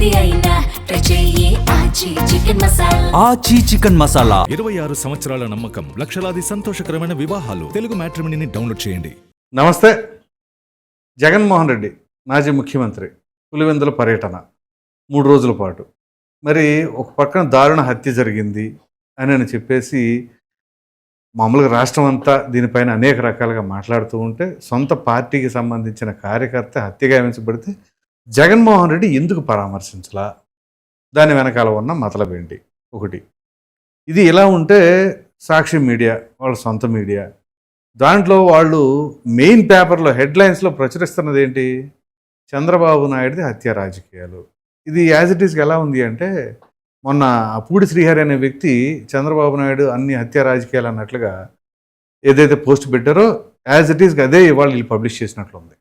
ఏది అయినా ట్రై చెయ్యి ఆచి చికెన్ మసాలా. ఆచి చికెన్ మసాలా 26 సంవత్సరాల నమ్మకం, లక్షలాది సంతోషకరమైన వివాహాలు. తెలుగు మ్యాట్రిమోనీని డౌన్లోడ్ చేయండి. నమస్తే. జగన్మోహన్ రెడ్డి మాజీ ముఖ్యమంత్రి పులివెందుల పర్యటన 3 రోజుల పాటు. మరి ఒక పక్కన దారుణ హత్య జరిగింది అని చెప్పేసి మామూలుగా రాష్ట్రం అంతా దీనిపైన అనేక రకాలుగా మాట్లాడుతూ ఉంటే, సొంత పార్టీకి సంబంధించిన కార్యకర్త హత్యగా గావించబడితే జగన్మోహన్ రెడ్డి ఎందుకు పరామర్శించలా? దాని వెనకాల ఉన్న మతలబ్ ఏంటి? ఒకటి ఇది ఇలా ఉంటే, సాక్షి మీడియా వాళ్ళ సొంత మీడియా దాంట్లో వాళ్ళు మెయిన్ పేపర్లో హెడ్లైన్స్లో ప్రచురిస్తున్నది ఏంటి? చంద్రబాబు నాయుడుది హత్య రాజకీయాలు. ఇది యాజ్ ఇట్ ఈస్గా ఎలా ఉంది అంటే, మొన్న పూడి శ్రీహరి అనే వ్యక్తి చంద్రబాబు నాయుడు అన్ని హత్య రాజకీయాలు అన్నట్లుగా ఏదైతే పోస్ట్ పెట్టారో యాజ్ ఇట్ ఈస్గా అదే ఇవాళ వీళ్ళు పబ్లిష్ చేసినట్లుంది.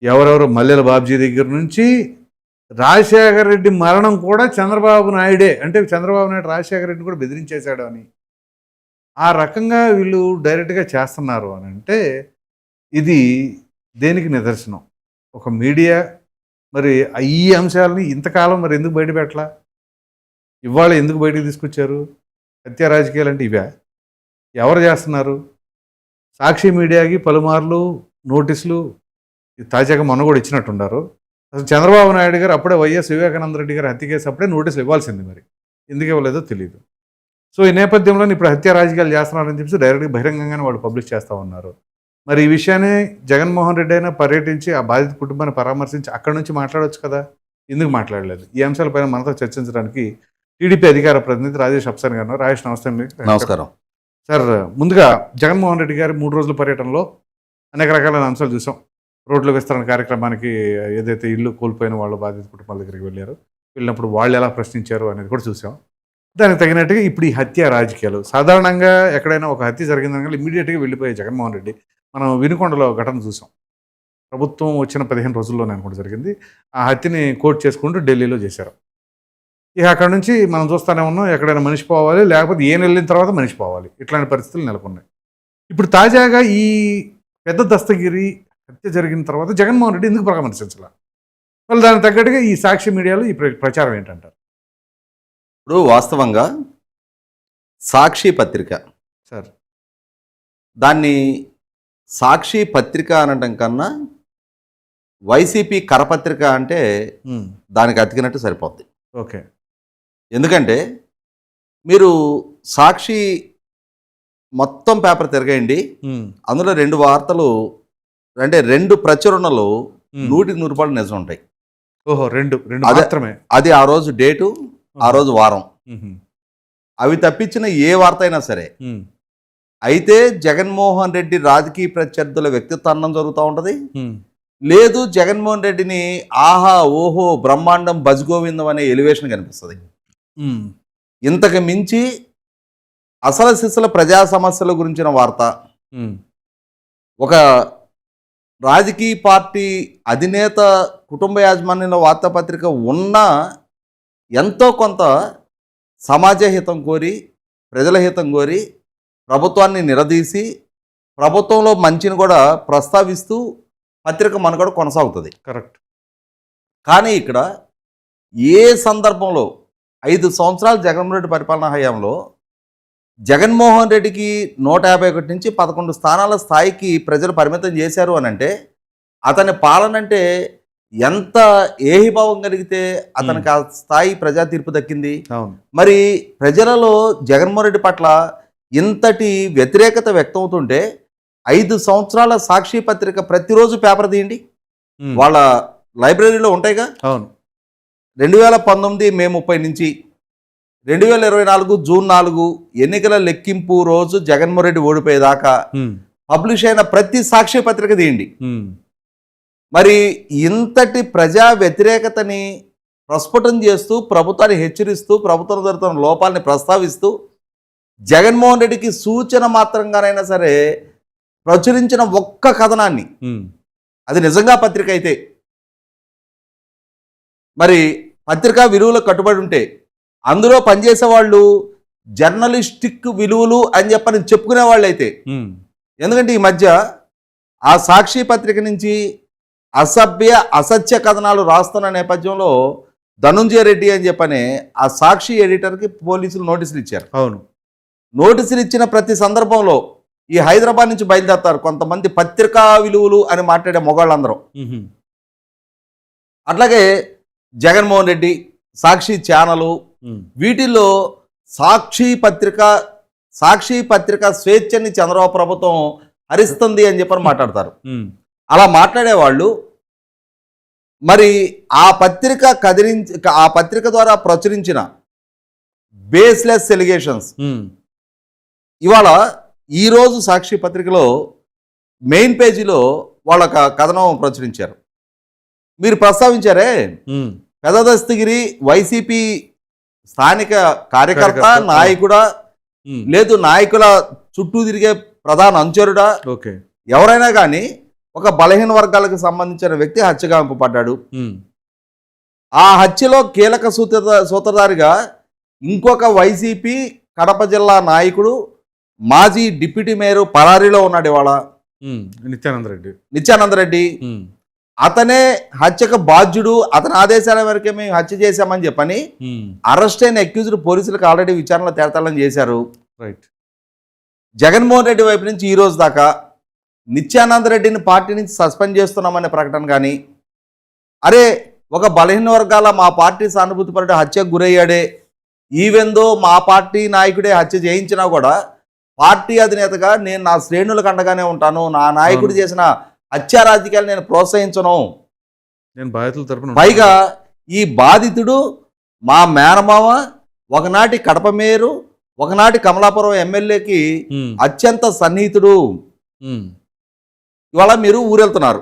ఎవరెవరు మల్లెల బాబ్జీ దగ్గర నుంచి రాజశేఖర రెడ్డి మరణం కూడా చంద్రబాబు నాయుడే, అంటే చంద్రబాబు నాయుడు రాజశేఖర రెడ్డిని కూడా బెదిరించేశాడు అని ఆ రకంగా వీళ్ళు డైరెక్ట్గా చేస్తున్నారు అని అంటే, ఇది దేనికి నిదర్శనం? ఒక మీడియా మరి ఈ అంశాలని ఇంతకాలం మరి ఎందుకు బయట పెట్టలా? ఇవాళ ఎందుకు బయటకు తీసుకొచ్చారు? హత్య రాజకీయాలు అంటే ఇవే. ఎవరు చేస్తున్నారు? సాక్షి మీడియాకి పలుమార్లు నోటీసులు తాజాగా మొన్న కూడా ఇచ్చినట్టున్నారు. అసలు చంద్రబాబు నాయుడు గారు అప్పుడే వైఎస్ వివేకానంద రెడ్డి గారు హత్య కేసు అప్పుడే నోటీసులు ఇవ్వాల్సింది, మరి ఎందుకు ఇవ్వలేదో తెలియదు. సో ఈ నేపథ్యంలో ఇప్పుడు హత్య రాజకీయాలు చేస్తున్నారని చెప్పి డైరెక్ట్గా బహిరంగంగానే వాళ్ళు పబ్లిష్ చేస్తూ ఉన్నారు. మరి ఈ విషయాన్ని జగన్మోహన్ రెడ్డి అయినా పర్యటించి ఆ బాధిత కుటుంబాన్ని పరామర్శించి అక్కడి నుంచి మాట్లాడవచ్చు కదా, ఎందుకు మాట్లాడలేదు? ఈ అంశాలపైన మనతో చర్చించడానికి టీడీపీ అధికార ప్రతినిధి రాజేష్ అప్సన్ గారు. రాజేష్ నమస్తే. నమస్కారం సార్. ముందుగా జగన్మోహన్ రెడ్డి గారి 3 రోజుల పర్యటనలో అనేక రకాలైన అంశాలు చూసాం. రోడ్ల విస్తరణ కార్యక్రమానికి ఏదైతే ఇల్లు కోల్పోయిన వాళ్ళు బాధిత కుటుంబాల దగ్గరికి వెళ్ళినప్పుడు వాళ్ళు ఎలా ప్రశ్నించారు అనేది కూడా చూసాం. దానికి తగినట్టుగా ఇప్పుడు ఈ హత్య రాజకీయాలు, సాధారణంగా ఎక్కడైనా ఒక హత్య జరిగిందనగా ఇమీడియట్గా వెళ్ళిపోయే జగన్మోహన్ రెడ్డి మనం వినుకొండలో ఘటన చూసాం. ప్రభుత్వం వచ్చిన 15 రోజుల్లోనే అనుకుంటూ జరిగింది. ఆ హత్యని కోట్ చేసుకుంటూ ఢిల్లీలో చేశారు. ఇక అక్కడ నుంచి మనం చూస్తూనే ఉన్నాం, ఎక్కడైనా మనిషి పోవాలి, లేకపోతే ఏం వెళ్ళిన తర్వాత మనిషి పోవాలి, ఇట్లాంటి పరిస్థితులు నెలకొన్నాయి. ఇప్పుడు తాజాగా ఈ పెద్ద దస్తగిరి హత్య జరిగిన తర్వాత జగన్మోహన్ రెడ్డి ఎందుకు పరామర్శించాల? వాళ్ళు దానికి తగ్గట్టుగా ఈ సాక్షి మీడియాలో ఈ ప్రచారం ఏంటంటారు? ఇప్పుడు వాస్తవంగా సాక్షి పత్రిక, సార్, దాన్ని సాక్షి పత్రిక అనడం కన్నా వైసీపీ కరపత్రిక అంటే దానికి అతికినట్టు సరిపోద్ది. ఓకే. ఎందుకంటే మీరు సాక్షి మొత్తం పేపర్ తిరగండి, అందులో 2 వార్తలు అంటే 2 ప్రచురణలు 100% నిజం ఉంటాయి. ఓహో, రెండు మాత్రమే. అది ఆ రోజు డేటు, ఆ రోజు వారం. అవి తప్పించిన ఏ వార్త అయినా సరే. అయితే జగన్మోహన్ రెడ్డి రాజకీయ ప్రత్యర్థుల వ్యక్తిత్వం జరుగుతూ ఉంటుంది. లేదు, జగన్మోహన్ రెడ్డిని ఆహా ఓహో బ్రహ్మాండం బజ్గోవిందం అనే ఎలివేషన్ కనిపిస్తుంది. ఇంతకు మించి అసలు సిసల ప్రజా సమస్యల గురించిన వార్త, ఒక రాజకీయ పార్టీ అధినేత కుటుంబ యాజమాన్యంలో వార్తాపత్రిక ఉన్న ఎంతో కొంత సమాజ హితం కోరి, ప్రజల హితం కోరి, ప్రభుత్వాన్ని నిలదీసి ప్రభుత్వంలో మంచిని కూడా ప్రస్తావిస్తూ పత్రిక మనుగడ కొనసాగుతుంది. కరెక్ట్. కానీ ఇక్కడ ఏ సందర్భంలో 5 సంవత్సరాలు జగన్మోహన్ రెడ్డి పరిపాలనా హయాంలో జగన్మోహన్ రెడ్డికి 151 నుంచి 11 స్థానాల స్థాయికి ప్రజలు పరిమితం చేశారు అని అంటే, అతని పాలన అంటే ఎంత ఏహిభావం కలిగితే అతనికి ఆ స్థాయి ప్రజా తీర్పు దక్కింది. మరి ప్రజలలో జగన్మోహన్ రెడ్డి పట్ల ఇంతటి వ్యతిరేకత వ్యక్తమవుతుంటే 5 సంవత్సరాల సాక్షి పత్రిక ప్రతిరోజు పేపర్ తీయండి, వాళ్ళ లైబ్రరీలో ఉంటాయిగా. అవును. 2019 మే 30 నుంచి 2024 జూన్ 4 ఎన్నికల లెక్కింపు రోజు జగన్మోహన్ రెడ్డి ఓడిపోయేదాకా పబ్లిష్ అయిన ప్రతి సాక్షి పత్రిక తీయండి. మరి ఇంతటి ప్రజా వ్యతిరేకతని ప్రస్ఫుటం చేస్తూ, ప్రభుత్వాన్ని హెచ్చరిస్తూ, ప్రభుత్వం జరుగుతున్న లోపాలని ప్రస్తావిస్తూ, జగన్మోహన్ రెడ్డికి సూచన మాత్రంగానైనా సరే ప్రచురించిన ఒక్క కథనాన్ని, అది నిజంగా పత్రిక అయితే, మరి పత్రికా విలువలకు కట్టుబడి ఉంటే, అందులో పనిచేసే వాళ్ళు జర్నలిస్టిక్ విలువలు అని చెప్పని చెప్పుకునే వాళ్ళు అయితే, ఎందుకంటే ఈ మధ్య ఆ సాక్షి పత్రిక నుంచి అసభ్య అసత్య కథనాలు రాస్తున్న నేపథ్యంలో ధనుంజయ రెడ్డి అని చెప్పని ఆ సాక్షి ఎడిటర్కి పోలీసులు నోటీసులు ఇచ్చారు. అవును. నోటీసులు ఇచ్చిన ప్రతి సందర్భంలో ఈ హైదరాబాద్ నుంచి బయలుదేరతారు కొంతమంది పత్రికా విలువలు అని మాట్లాడే మొగాళ్ళందరూ. అట్లాగే జగన్మోహన్ రెడ్డి, సాక్షి ఛానలు, వీటిల్లో సాక్షి పత్రిక స్వేచ్ఛని చంద్రబాబు ప్రభుత్వం హరిస్తుంది అని చెప్పని మాట్లాడతారు. అలా మాట్లాడేవాళ్ళు మరి ఆ పత్రిక ద్వారా ప్రచురించిన బేస్లెస్ ఎలిగేషన్స్ ఇవాళ ఈరోజు సాక్షి పత్రికలో మెయిన్ పేజీలో వాళ్ళ కథనం ప్రచురించారు. మీరు ప్రస్తావించారే పెద్ద దస్తగిరి వైసీపీ స్థానిక కార్యకర్త, నాయకుడా, లేదు నాయకుల చుట్టూ తిరిగే ప్రధాన అనుచరుడా, ఎవరైనా కానీ ఒక బలహీన వర్గాలకు సంబంధించిన వ్యక్తి హత్యగాంపబడ్డాడు. ఆ హత్యలో కీలక సూత్రధారిగా ఇంకొక వైసీపీ కడప జిల్లా నాయకుడు, మాజీ డిప్యూటీ మేయర్ పరారీలో ఉన్నాడు ఇవాళ, నిత్యానంద రెడ్డి. అతనే హత్యకు బాధ్యుడు, అతని ఆదేశాల వరకే మేము హత్య చేశామని చెప్పని అరెస్ట్ అయిన అక్యూజ్డ్ పోలీసులకు ఆల్రెడీ విచారణలో తేల్తాలని చేశారు. జగన్మోహన్ రెడ్డి వైపు నుంచి ఈ రోజు దాకా నిత్యానంద రెడ్డిని పార్టీ నుంచి సస్పెండ్ చేస్తున్నామనే ప్రకటన కానీ, అరే ఒక బలహీన వర్గాల మా పార్టీ సానుభూతి పరుడు హత్యకు గురయ్యాడే, ఈవెందో మా పార్టీ నాయకుడే హత్య చేయించినా కూడా పార్టీ అధినేతగా నేను నా శ్రేణులకు అండగానే ఉంటాను, నా నాయకుడు చేసిన హత్యా రాజకీయాలు నేను ప్రోత్సహించను. పైగా ఈ బాధితుడు మా మేనమామ, ఒకనాటి కడప మేయరు, ఒకనాటి కమలాపురం ఎమ్మెల్యేకి అత్యంత సన్నిహితుడు. ఇవాళ మీరు ఊరెళ్తున్నారు.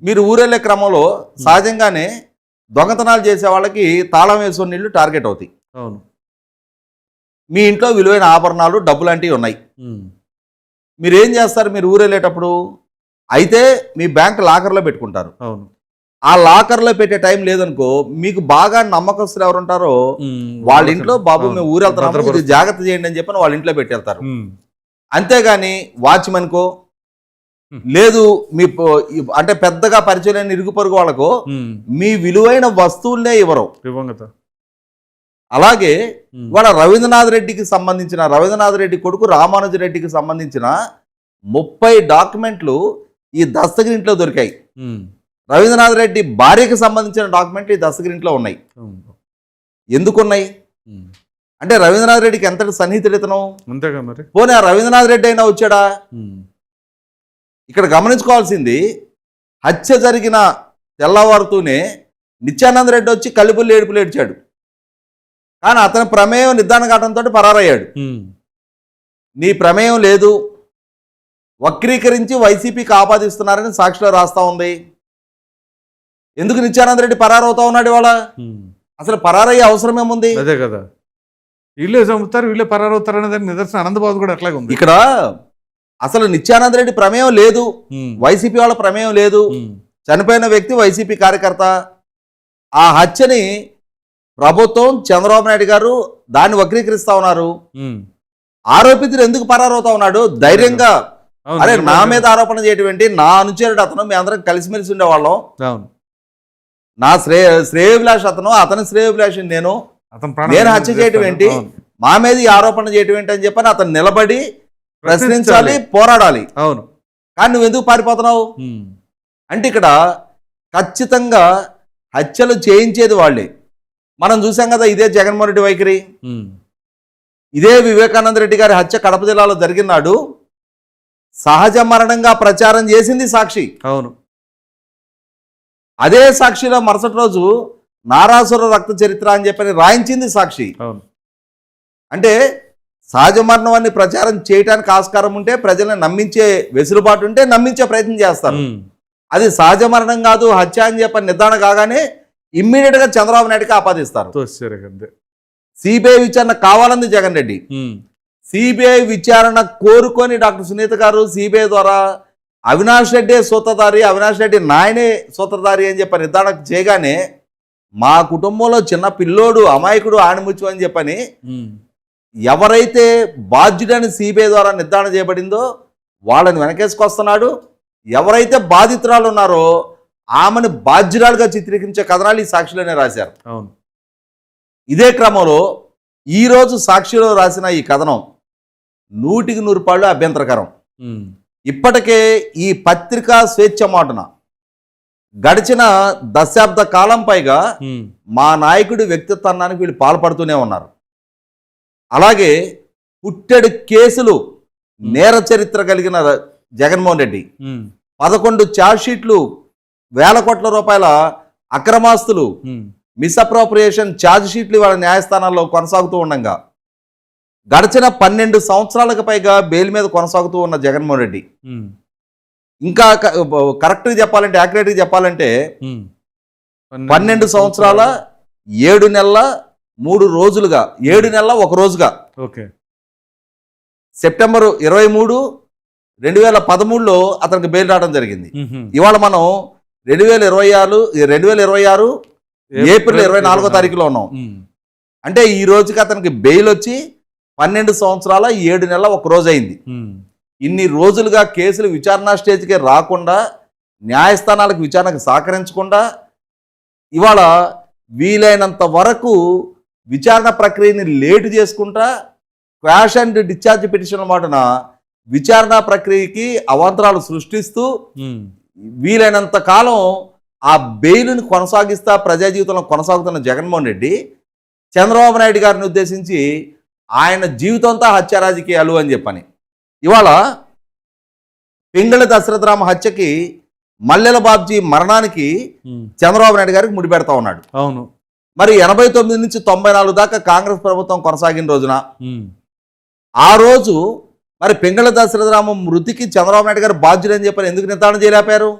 మీరు ఊరెళ్ళే క్రమంలో సహజంగానే దొంగతనాలు చేసే వాళ్ళకి తాళం వేసుకుని నీళ్లు టార్గెట్ అవుతాయి. మీ ఇంట్లో విలువైన ఆభరణాలు, డబ్బు లాంటివి ఉన్నాయి. మీరు ఏం చేస్తారు? మీరు ఊరెళ్ళేటప్పుడు అయితే మీ బ్యాంక్ లాకర్లో పెట్టుకుంటారు. ఆ లాకర్లో పెట్టే టైం లేదనుకో, మీకు బాగా నమ్మకస్తులు ఎవరు ఉంటారో వాళ్ళ ఇంట్లో, బాబు మేము ఊరెళ్తున్నాము ఇది జాగ్రత్త చేయండి అని చెప్పి వాళ్ళ ఇంట్లో పెట్టేళ్తారు. అంతేగాని వాచ్మెన్కో, లేదు మీ అంటే పెద్దగా పరిచయం ఇరుగు పొరుగు వాళ్ళకో మీ విలువైన వస్తువులనే ఇవ్వరు. అలాగే వాళ్ళ రవీంద్రనాథ్ రెడ్డి కొడుకు రామానుజరెడ్డికి సంబంధించిన 30 డాక్యుమెంట్లు ఈ దస్తగిరి ఇంట్లో దొరికాయి. రవీంద్రనాథ్ రెడ్డి భార్యకి సంబంధించిన డాక్యుమెంట్లు ఈ దస్తగిరి ఇంట్లో ఉన్నాయి. ఎందుకున్నాయి అంటే రవీంద్రనాథ్ రెడ్డికి ఎంతటి సన్నిహితుడితను. పోనీ ఆ రవీంద్రనాథ్ రెడ్డి అయినా వచ్చాడా? ఇక్కడ గమనించుకోవాల్సింది, హత్య జరిగిన తెల్లవారుతూనే నిత్యానంద రెడ్డి వచ్చి కల్లిపుల్లి ఏడుపులు ఏడ్చాడు. కానీ అతని ప్రమేయం నిర్ధారణ కావడంతో పరారయ్యాడు. నీ ప్రమేయం లేదు, వక్రీకరించి వైసీపీకి ఆపాదిస్తున్నారని సాక్షిలో రాస్తా ఉంది. ఎందుకు నిత్యానంద రెడ్డి పరారవుతా ఉన్నాడు ఇవాళ? అసలు పరారయ్యే అవసరం ఏముంది? అదే కదా, వీళ్ళే చంపుతారు, వీళ్ళే పరారవుతారు అనే దానికి నిదర్శనం ఆనందబాబు కూడా అట్లాగే ఉంది. ఇక్కడ అసలు నిత్యానంద రెడ్డి ప్రమేయం లేదు, వైసీపీ వాళ్ళ ప్రమేయం లేదు. చనిపోయిన వ్యక్తి వైసీపీ కార్యకర్త. ఆ హత్యని ప్రభుత్వం, చంద్రబాబు నాయుడు గారు దాన్ని వక్రీకరిస్తా ఉన్నారు. ఆరోపితుడు ఎందుకు పరారవుతా ఉన్నాడు? ధైర్యంగా అరే నా మీద ఆరోపణ చేయటం ఏంటి, నా అనుచరుడు అతను, మీ అందరం కలిసిమెలిసి ఉండేవాళ్ళం, నా శ్రేయోభిలాష్ అతను, అతని శ్రేయోభిలాష్ నేను హత్య చేయటం ఏంటి, మా మీద ఈ ఆరోపణ చేయటం ఏంటి అని చెప్పని అతను నిలబడి ప్రశ్నించాలి, పోరాడాలి. అవును. కానీ నువ్వు ఎందుకు పారిపోతున్నావు అంటే ఇక్కడ ఖచ్చితంగా హత్యలు చేయించేది వాళ్ళే. మనం చూసాం కదా, ఇదే జగన్మోహన్ రెడ్డి వైఖరి. ఇదే వివేకానంద రెడ్డి గారి హత్య కడప జిల్లాలో జరిగినాడు సహజ మరణంగా ప్రచారం చేసింది సాక్షి. అవును. అదే సాక్షిలో మరుసటి రోజు నారాసుర రక్త చరిత్ర అని చెప్పని రాయించింది సాక్షి. అవును. అంటే సహజ మరణాన్ని ప్రచారం చేయడానికి ఆస్కారం ఉంటే, ప్రజల్ని నమ్మించే వెసులుబాటు ఉంటే నమ్మించే ప్రయత్నం చేస్తారు. అది సహజ మరణం కాదు, హత్య అని చెప్పని నిర్ధారణ కాగానే ఇమ్మీడియట్ గా చంద్రబాబు నాయుడుకి ఆపాదిస్తారు. సిబిఐ విచారణ కావాలంది జగన్ రెడ్డి. సిబిఐ విచారణ కోరుకొని డాక్టర్ సునీత గారు సిబిఐ ద్వారా అవినాష్ రెడ్డి సూత్రధారి, అవినాష్ రెడ్డి నాయనే సూత్రధారి అని చెప్పి నిర్ధారణ చేయగానే మా కుటుంబంలో చిన్న పిల్లోడు అమాయకుడు ఆణిముచ్చు అని చెప్పని ఎవరైతే బాధ్యుడని సిబిఐ ద్వారా నిర్ధారణ చేయబడిందో వాళ్ళని వెనకేసుకొస్తున్నాడు. ఎవరైతే బాధితురాలు ఉన్నారో ఆమెను బాధ్యురాలుగా చిత్రీకరించే కథనాలు ఈ సాక్షిలోనే రాశారు. అవును. ఇదే క్రమంలో ఈరోజు సాక్షిలో రాసిన ఈ కథనం 100% అభ్యంతరకరం. ఇప్పటికే ఈ పత్రికా స్వేచ్ఛ మాటున గడిచిన దశాబ్ద కాలం పైగా మా నాయకుడి వ్యక్తిత్వానికి వీళ్ళు పాల్పడుతూనే ఉన్నారు. అలాగే పుట్టెడు కేసులు నేర చరిత్ర కలిగిన జగన్మోహన్ రెడ్డి 11 ఛార్జ్షీట్లు, వేల కోట్ల రూపాయల అక్రమాస్తులు, మిస్అప్రోప్రియేషన్ ఛార్జ్షీట్లు వాళ్ళ న్యాయస్థానాల్లో కొనసాగుతూ ఉండగా గడిచిన 12 సంవత్సరాలకు పైగా బెయిల్ మీద కొనసాగుతూ ఉన్న జగన్మోహన్ రెడ్డి ఇంకా కరెక్ట్గా చెప్పాలంటే, యాక్యురేట్గా చెప్పాలంటే 12 సంవత్సరాల 7 నెలల 3 రోజులుగా, 7 నెలల 1 రోజుగా సెప్టెంబర్ 23, 2013లో అతనికి బెయిల్ రావడం జరిగింది. ఇవాళ మనం 2026 ఏప్రిల్ 24వ తారీఖులో ఉన్నాం. అంటే ఈ రోజుకి అతనికి బెయిల్ వచ్చి 12 సంవత్సరాల 7 నెలల 1 రోజు అయింది. ఇన్ని రోజులుగా కేసులు విచారణ స్టేజ్కే రాకుండా, న్యాయస్థానాలకు విచారణకు సహకరించకుండా, ఇవాళ వీలైనంత వరకు విచారణ ప్రక్రియని లేటు చేసుకుంటా, క్వాష్ అండ్ డిశ్చార్జ్ పిటిషన్ మాటన విచారణ ప్రక్రియకి అవాంతరాలు సృష్టిస్తూ వీలైనంత కాలం ఆ బెయిల్ని కొనసాగిస్తా ప్రజా జీవితంలో కొనసాగుతున్న జగన్మోహన్ రెడ్డి చంద్రబాబు నాయుడు గారిని ఉద్దేశించి ఆయన జీవితంతో హత్య రాజకీయాలు అని చెప్పని ఇవాళ పింగళి దశరథరామ హత్యకి, మల్లెల బాబ్జీ మరణానికి చంద్రబాబు నాయుడు గారికి ముడిపెడతా ఉన్నాడు. అవును. మరి 89 నుంచి 94 దాకా కాంగ్రెస్ ప్రభుత్వం కొనసాగిన రోజున ఆ రోజు మరి పింగళి దశరథరామ మృతికి చంద్రబాబు నాయుడు గారు బాధ్యులని చెప్పని ఎందుకు నిర్ధారణ చేయలేపారు?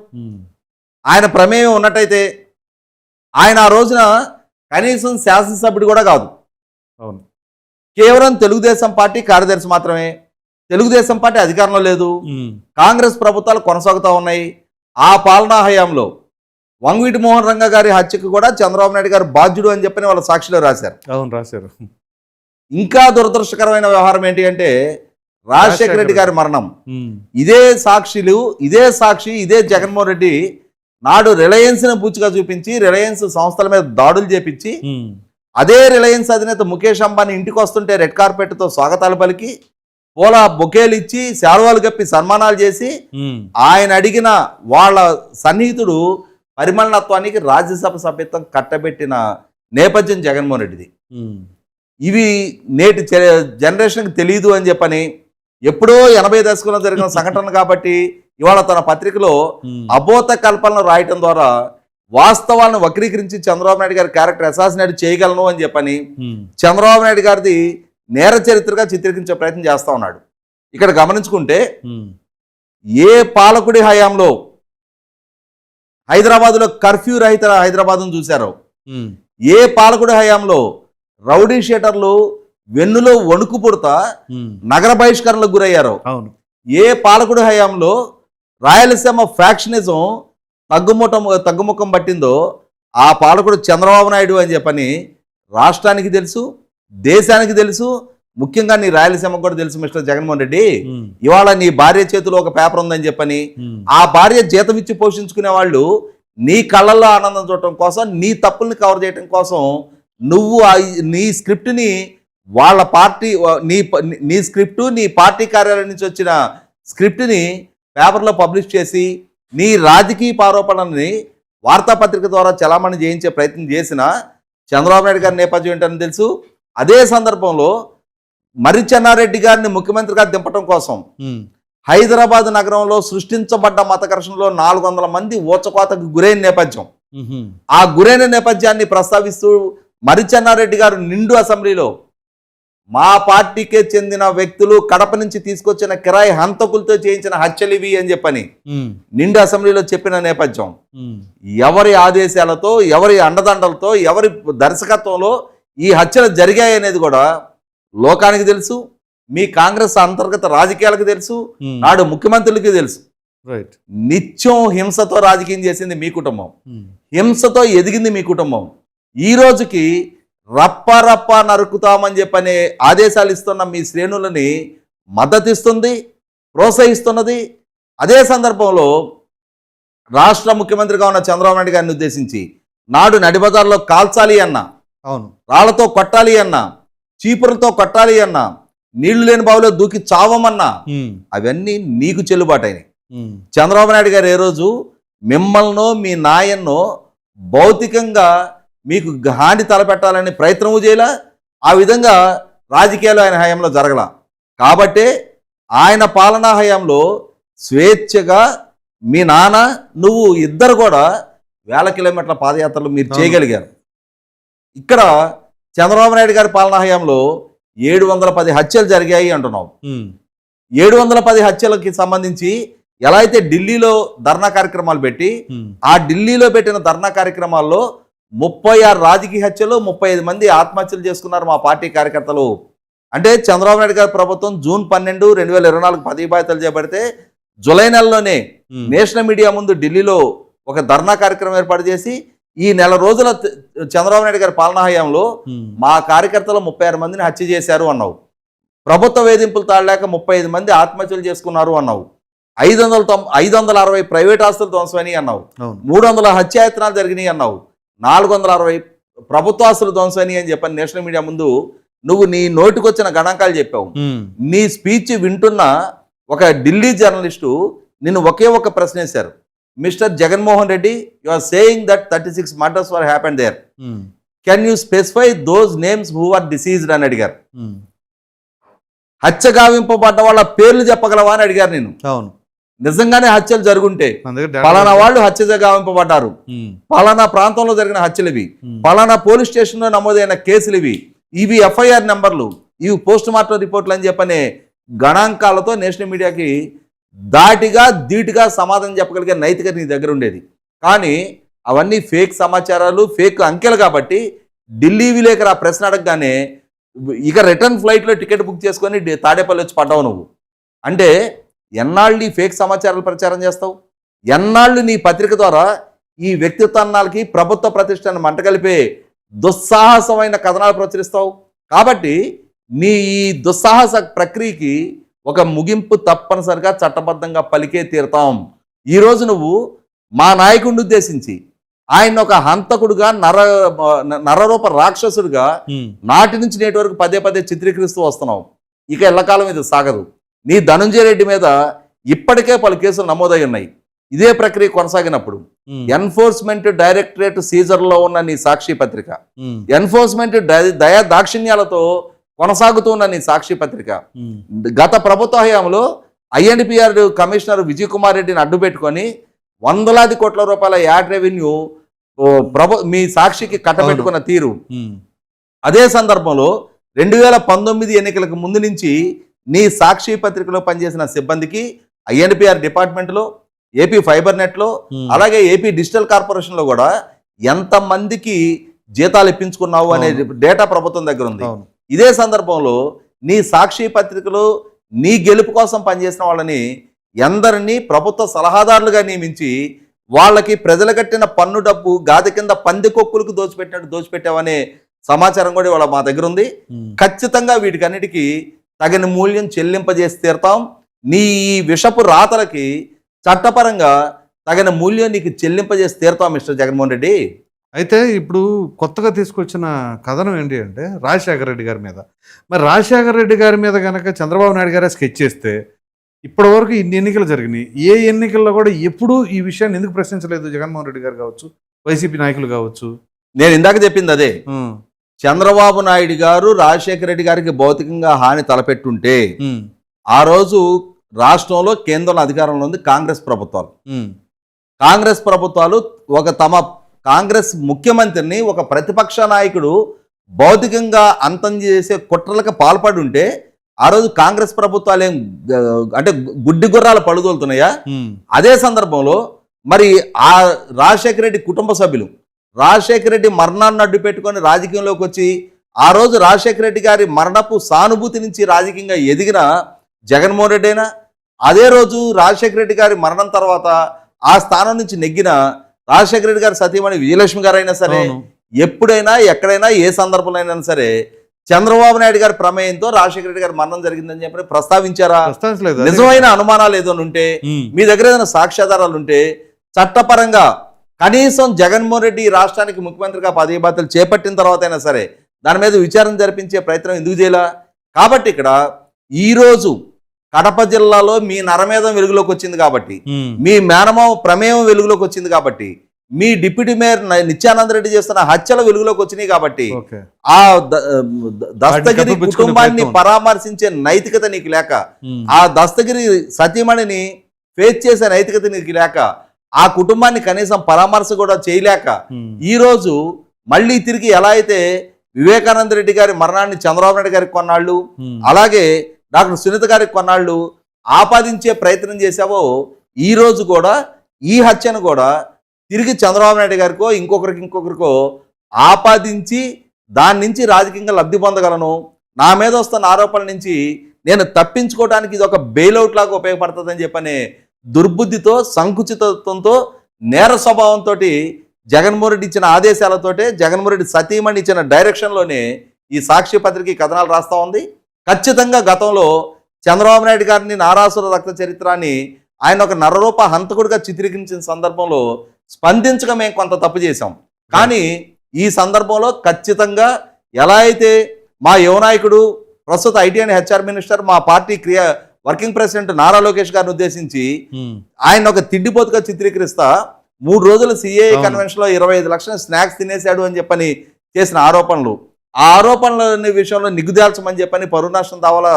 ఆయన ప్రమేయం ఉన్నట్టయితే ఆయన ఆ రోజున కనీసం శాసనసభ్యుడు కూడా కాదు. అవును. కేవలం తెలుగుదేశం పార్టీ కార్యదర్శి మాత్రమే. తెలుగుదేశం పార్టీ అధికారంలో లేదు, కాంగ్రెస్ ప్రభుత్వాలు కొనసాగుతూ ఉన్నాయి. ఆ పాలనా హయాంలో వంగవీటి మోహన్ రంగ గారి హత్యకు కూడా చంద్రబాబు నాయుడు గారు బాధ్యుడు అని చెప్పని వాళ్ళ సాక్షిలో రాశారు. అవును, రాశారు. ఇంకా దురదృష్టకరమైన వ్యవహారం ఏంటి అంటే, రాజశేఖర రెడ్డి గారి మరణం. ఇదే సాక్షి ఇదే జగన్మోహన్ రెడ్డి నాడు రిలయన్స్ని బూచిగా చూపించి, రిలయన్స్ సంస్థల మీద దాడులు చేపించి, అదే రిలయన్స్ అధినేత ముఖేష్ అంబానీ ఇంటికి వస్తుంటే రెడ్ కార్పెట్తో స్వాగతాలు పలికి, పూల బొకేలు ఇచ్చి, శాలువాలు కప్పి సన్మానాలు చేసి, ఆయన అడిగిన వాళ్ళ సన్నిహితుడు పరిమళనత్వానికి రాజ్యసభ సభ్యత్వం కట్టబెట్టిన నేపథ్యం జగన్మోహన్ రెడ్డిది. ఇవి నేటి జనరేషన్కి తెలియదు అని చెప్పని ఎప్పుడో 80 దశకంలో జరిగిన సంఘటన కాబట్టి ఇవాళ తన పత్రికలో అబోధ కల్పనలు రాయటం ద్వారా వాస్తవాలను వక్రీకరించి చంద్రబాబు నాయుడు గారి క్యారెక్టర్ అసాసినేట్ చేయగలను అని చెప్పని చంద్రబాబు నాయుడు గారిది నేర చరిత్రగా చిత్రీకరించే ప్రయత్నం చేస్తా ఉన్నాడు. ఇక్కడ గమనించుకుంటే ఏ పాలకుడి హయాంలో హైదరాబాద్లో కర్ఫ్యూ రహిత హైదరాబాద్ను చూశారో, ఏ పాలకుడి హయాంలో రౌడీ షీటర్లు వెన్నులో వణుకు పుడతా నగర బహిష్కరణలకు గురయ్యారో, ఏ పాలకుడి హయాంలో రాయలసీమ ఫ్యాక్షనిజం తగ్గుముఖం పట్టిందో ఆ పాలకుడు చంద్రబాబు నాయుడు అని చెప్పని రాష్ట్రానికి తెలుసు, దేశానికి తెలుసు, ముఖ్యంగా నీ రాయలసీమకు కూడా తెలుసు. మిస్టర్ జగన్మోహన్ రెడ్డి, ఇవాళ నీ భార్య చేతిలో ఒక పేపర్ ఉందని చెప్పని ఆ భార్య జీతం ఇచ్చి పోషించుకునే వాళ్ళు నీ కళ్ళల్లో ఆనందం చూడటం కోసం, నీ తప్పుల్ని కవర్ చేయడం కోసం నువ్వు నీ స్క్రిప్ట్ని వాళ్ళ పార్టీ నీ స్క్రిప్టు నీ పార్టీ కార్యాలయం నుంచి వచ్చిన స్క్రిప్ట్ని పేపర్లో పబ్లిష్ చేసి నీ రాజకీయ ఆరోపణలని వార్తాపత్రిక ద్వారా చలామణి చేయించే ప్రయత్నం చేసిన చంద్రబాబు నాయుడు గారి నేపథ్యం ఏంటని తెలుసు. అదే సందర్భంలో మర్రి చెన్నారెడ్డి గారిని ముఖ్యమంత్రిగా దింపడం కోసం హైదరాబాద్ నగరంలో సృష్టించబడ్డ మత ఘర్షణలో 400 మంది ఊచకోతకు గురైన నేపథ్యం. ఆ గురైన నేపథ్యాన్ని ప్రస్తావిస్తూ మర్రి చెన్నారెడ్డి గారు నిండు అసెంబ్లీలో మా పార్టీకే చెందిన వ్యక్తులు కడప నుంచి తీసుకొచ్చిన కిరాయి హంతకులతో చేయించిన హత్యలివి అని చెప్పని నిండు అసెంబ్లీలో చెప్పిన నేపథ్యం. ఎవరి ఆదేశాలతో, ఎవరి అండదండలతో, ఎవరి దర్శకత్వంలో ఈ హత్యలు జరిగాయనేది కూడా లోకానికి తెలుసు, మీ కాంగ్రెస్ అంతర్గత రాజకీయాలకు తెలుసు, నాడు ముఖ్యమంత్రులకి తెలుసు. నిత్యం హింసతో రాజకీయం చేసింది మీ కుటుంబం, హింసతో ఎదిగింది మీ కుటుంబం. ఈ రోజుకి రప్ప నరుకుతామని చెప్పనే ఆదేశాలు ఇస్తున్న మీ శ్రేణులని మద్దతిస్తుంది, ప్రోత్సహిస్తున్నది. అదే సందర్భంలో రాష్ట్ర ముఖ్యమంత్రిగా ఉన్న చంద్రబాబు నాయుడు గారిని ఉద్దేశించి నాడు నడిబజార్లో కాల్చాలి అన్న, అవును, రాళ్లతో కొట్టాలి అన్న, చీపురులతో కొట్టాలి అన్న, నీళ్లు లేని బావిలో దూకి చావమన్నా, అవన్నీ నీకు చెల్లుబాటైనవి. చంద్రబాబు నాయుడు గారు ఏ రోజు మిమ్మల్నో మీ నాయన్నో భౌతికంగా మీకు హాని తలపెట్టాలని ప్రయత్నము చేయలా. ఆ విధంగా రాజకీయాలు ఆయన హయాంలో జరగల. కాబట్టే ఆయన పాలనా హయాంలో స్వేచ్ఛగా మీ నాన్న నువ్వు ఇద్దరు కూడా 1000 కిలోమీటర్ల పాదయాత్రలు మీరు చేయగలిగారు. ఇక్కడ చంద్రబాబు నాయుడు గారి పాలనా హయాంలో 710 హత్యలు జరిగాయి అంటున్నావు. 710 హత్యలకి సంబంధించి ఎలా అయితే ఢిల్లీలో ధర్నా కార్యక్రమాలు పెట్టి ఆ ఢిల్లీలో పెట్టిన ధర్నా కార్యక్రమాల్లో 36 రాజకీయ హత్యలు, 35 మంది ఆత్మహత్యలు చేసుకున్నారు మా పార్టీ కార్యకర్తలు. అంటే చంద్రబాబు నాయుడు గారి ప్రభుత్వం జూన్ 12, 2024 పదవి బాధ్యతలు చేపడితే జూలై నెలలోనే నేషనల్ మీడియా ముందు ఢిల్లీలో ఒక ధర్నా కార్యక్రమం ఏర్పాటు చేసి ఈ నెల రోజుల చంద్రబాబు నాయుడు గారి పాలనా హయాంలో మా కార్యకర్తలు 36 మందిని హత్య చేశారు అన్నావు. ప్రభుత్వ వేధింపులు తాళలేక 35 మంది ఆత్మహత్యలు చేసుకున్నారు అన్నావు. 560 ప్రైవేట్ ఆస్తులు ధ్వంసమని అన్నావు. 300 హత్యాయత్నాలు జరిగినాయి అన్నావు. 460 ప్రభుత్వ ఆస్తులు ధ్వంసమని అని చెప్పని నేషనల్ మీడియా ముందు నువ్వు నీ నోటికొచ్చిన గణాంకాలు చెప్పావు. నీ స్పీచ్ వింటున్న ఒక ఢిల్లీ జర్నలిస్టు నిన్ను ఒకే ఒక ప్రశ్న వేశారు. Mister Jaganmohan Reddy, you are saying that 36 murders were happened there. Can you specify those names who are deceased అని అడిగారు. హత్య గావింపబడ్డ వాళ్ళ పేర్లు చెప్పగలవా అని అడిగారు నేను. అవును, నిజంగానే హత్యలు జరుగుంటే పలానా వాళ్ళు హత్య గావింపబడ్డారు, పలానా ప్రాంతంలో జరిగిన హత్యలు ఇవి, పలానా పోలీస్ స్టేషన్ లో నమోదైన కేసులు ఇవి ఎఫ్ఐఆర్ నెంబర్లు, ఇవి పోస్ట్ మార్టం రిపోర్ట్లు అని చెప్పనే గణాంకాలతో నేషనల్ మీడియాకి ధాటిగా ధీటుగా సమాధానం చెప్పగలిగే నైతికత నీ దగ్గర ఉండేది. కానీ అవన్నీ ఫేక్ సమాచారాలు, ఫేక్ అంకెలు కాబట్టి ఢిల్లీ విలేకరు ఆ ప్రశ్న అడగగానే ఇక రిటర్న్ ఫ్లైట్లో టికెట్ బుక్ చేసుకొని తాడేపల్లి వచ్చి పడ్డావు నువ్వు. అంటే ఎన్నాళ్ళు ఈ ఫేక్ సమాచారాలు ప్రచారం చేస్తావు? ఎన్నాళ్ళు నీ పత్రిక ద్వారా ఈ వ్యక్తిత్వాలకి ప్రభుత్వ ప్రతిష్టను మంటగలిపే దుస్సాహసమైన కథనాలు ప్రచురిస్తావు? కాబట్టి నీ ఈ దుస్సాహస ప్రక్రియకి ఒక ముగింపు తప్పనిసరిగా చట్టబద్ధంగా పలికే తీరుతాం. ఈరోజు నువ్వు మా నాయకుడిని ఉద్దేశించి ఆయన ఒక హంతకుడుగా నరరూప రాక్షసుడిగా నాటి నుంచి నేటి వరకు పదే పదే చిత్రీకరిస్తూ వస్తున్నావు. ఇక ఎల్లకాలం ఇది సాగదు. నీ ధనుంజయ రెడ్డి మీద ఇప్పటికే పలు కేసులు నమోదై ఉన్నాయి. ఇదే ప్రక్రియ కొనసాగినప్పుడు ఎన్ఫోర్స్మెంట్ డైరెక్టరేట్ సీజర్లో ఉన్న నీ సాక్షి పత్రిక, ఎన్ఫోర్స్మెంట్ దయా దాక్షిణ్యాలతో కొనసాగుతున్న నీ సాక్షి పత్రిక గత ప్రభుత్వ హయాంలో INPR కమిషనర్ విజయ్ కుమార్ రెడ్డిని అడ్డు పెట్టుకొని వందలాది కోట్ల రూపాయల యాడ్ రెవెన్యూ మీ సాక్షికి కట్టబెట్టుకున్న తీరు. అదే సందర్భంలో 2019 ఎన్నికలకు ముందు నుంచి నీ సాక్షి పత్రికలో పనిచేసిన సిబ్బందికి INPR డిపార్ట్మెంట్లో, ఏపీ ఫైబర్ నెట్లో, అలాగే ఏపీ డిజిటల్ కార్పొరేషన్లో కూడా ఎంతమందికి జీతాలు ఇప్పించుకున్నావు అనే డేటా ప్రభుత్వం దగ్గర ఉంది. ఇదే సందర్భంలో నీ సాక్షి పత్రికలో నీ గెలుపు కోసం పనిచేసిన వాళ్ళని ఎందరినీ ప్రభుత్వ సలహాదారులుగా నియమించి వాళ్ళకి ప్రజలు కట్టిన పన్ను డబ్బు గాది కింద పందికొక్కులకు దోచిపెట్టావనే సమాచారం కూడా వాళ్ళ మా దగ్గర ఉంది. ఖచ్చితంగా వీటికన్నిటికీ తగిన మూల్యం చెల్లింపజేసి తీరుతాం. నీ విషపు రాతలకి చట్టపరంగా తగిన మూల్యం నీకు చెల్లింపజేసి తీరుతాం మిస్టర్ జగన్మోహన్ రెడ్డి. అయితే ఇప్పుడు కొత్తగా తీసుకొచ్చిన కథనం ఏంటి అంటే రాజశేఖర రెడ్డి గారి మీద. మరి రాజశేఖర రెడ్డి గారి మీద కనుక చంద్రబాబు నాయుడు గారే స్కెచ్ చేస్తే ఇప్పటి వరకు ఇన్ని ఎన్నికలు జరిగినాయి, ఏ ఎన్నికల్లో కూడా ఎప్పుడూ ఈ విషయాన్ని ఎందుకు ప్రశ్నించలేదు జగన్మోహన్ రెడ్డి గారు కావచ్చు, వైసీపీ నాయకులు కావచ్చు? నేను ఇందాక చెప్పింది అదే. చంద్రబాబు నాయుడు గారు రాజశేఖర రెడ్డి గారికి భౌతికంగా హాని తలపెట్టుంటే ఆ రోజు రాష్ట్రంలో కేంద్రంలో అధికారంలో ఉంది కాంగ్రెస్ ప్రభుత్వాలు. కాంగ్రెస్ ప్రభుత్వాలు కాంగ్రెస్ ముఖ్యమంత్రిని ఒక ప్రతిపక్ష నాయకుడు భౌతికంగా అంతం చేసే కుట్రలకు పాల్పడి ఉంటే ఆ రోజు కాంగ్రెస్ ప్రభుత్వాలు ఏం అంటే గుడ్డి గుర్రాలు పడుదోలుతున్నాయా? అదే సందర్భంలో మరి ఆ రాజశేఖర రెడ్డి కుటుంబ సభ్యులు రాజశేఖర రెడ్డి మరణాన్ని అడ్డు పెట్టుకొని రాజకీయంలోకి వచ్చి ఆ రోజు రాజశేఖర రెడ్డి గారి మరణపు సానుభూతి నుంచి రాజకీయంగా ఎదిగిన జగన్మోహన్ రెడ్డి అయినా, అదే రోజు రాజశేఖర రెడ్డి గారి మరణం తర్వాత ఆ స్థానం నుంచి నెగ్గిన రాజశేఖర రెడ్డి గారి సతీమణి విజయలక్ష్మి గారు అయినా సరే ఎప్పుడైనా ఎక్కడైనా ఏ సందర్భంలో అయినా సరే చంద్రబాబు నాయుడు గారి ప్రమేయంతో రాజశేఖర రెడ్డి గారి మరణం జరిగిందని చెప్పి ప్రస్తావించారా? నిజమైన అనుమానాలు ఏదైనా ఉంటే మీ దగ్గర ఏదైనా సాక్ష్యాధారాలు ఉంటే చట్టపరంగా కనీసం జగన్మోహన్ రెడ్డి ఈ రాష్ట్రానికి ముఖ్యమంత్రిగా పదవి బాధ్యతలు చేపట్టిన తర్వాత అయినా సరే దాని మీద విచారణ జరిపించే ప్రయత్నం ఎందుకు చేయాల? కాబట్టి ఇక్కడ ఈరోజు కడప జిల్లాలో మీ నరమేధం వెలుగులోకి వచ్చింది కాబట్టి, మీ మేనమావ ప్రమేయం వెలుగులోకి వచ్చింది కాబట్టి, మీ డిప్యూటీ మేయర్ నిత్యానంద రెడ్డి చేస్తున్న హత్యల వెలుగులోకి వచ్చినాయి కాబట్టి ఆ దస్తగిరి కుటుంబాన్ని పరామర్శించే నైతికత నీకు లేక, ఆ దస్తగిరి సతీమణిని ఫేస్ చేసే నైతికత నీకు లేక, ఆ కుటుంబాన్ని కనీసం పరామర్శ కూడా చేయలేక ఈరోజు మళ్ళీ తిరిగి ఎలా అయితే వివేకానంద రెడ్డి గారి మరణాన్ని చంద్రబాబు నాయుడు గారికి కొన్నాళ్ళు, అలాగే డాక్టర్ సునీత గారికి కొన్నాళ్ళు ఆపాదించే ప్రయత్నం చేశావో, ఈ రోజు కూడా ఈ హత్యను కూడా తిరిగి చంద్రబాబు నాయుడు గారికో ఇంకొకరికో ఆపాదించి దాని నుంచి రాజకీయంగా లబ్ధి పొందగలను, నా మీద వస్తున్న ఆరోపణల నుంచి నేను తప్పించుకోవడానికి ఇది ఒక బెయిలౌట్ లాగా ఉపయోగపడుతుందని చెప్పనే దుర్బుద్ధితో, సంకుచితత్వంతో, నేర స్వభావంతో జగన్మోహన్ రెడ్డి ఇచ్చిన ఆదేశాలతోటే, జగన్మోహన్ రెడ్డి సతీమణి ఇచ్చిన డైరెక్షన్లోనే ఈ సాక్షి పత్రిక కథనాలు రాస్తూ ఉంది. ఖచ్చితంగా గతంలో చంద్రబాబు నాయుడు గారిని నారాసుర రక్త చరిత్రాన్ని ఆయన ఒక నరరూప హంతకుడిగా చిత్రీకరించిన సందర్భంలో స్పందించక మేము కొంత తప్పు చేశాం. కానీ ఈ సందర్భంలో ఖచ్చితంగా ఎలా అయితే మా యువనాయకుడు ప్రస్తుత ఐటీ అండ్ హెచ్ఆర్ మినిస్టర్, మా party working president Nara Lokesh గారిని ఉద్దేశించి ఆయన ఒక తిండిపోతుగా చిత్రీకరిస్తా 3 రోజుల సిఏఏ కన్వెన్షన్ లో 25 లక్షల స్నాక్స్ తినేశాడు అని చెప్పని చేసిన ఆరోపణలు, ఆ ఆరోపణల విషయంలో నిగ్గుదాల్చమని చెప్పని పరువు నష్టం దావాల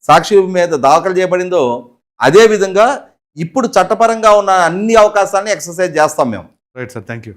సాక్షి మీద దాఖలు చేయబడిందో, అదే విధంగా ఇప్పుడు చట్టపరంగా ఉన్న అన్ని అవకాశాలని ఎక్సర్సైజ్ చేస్తాం మేము. Right sir, thank you.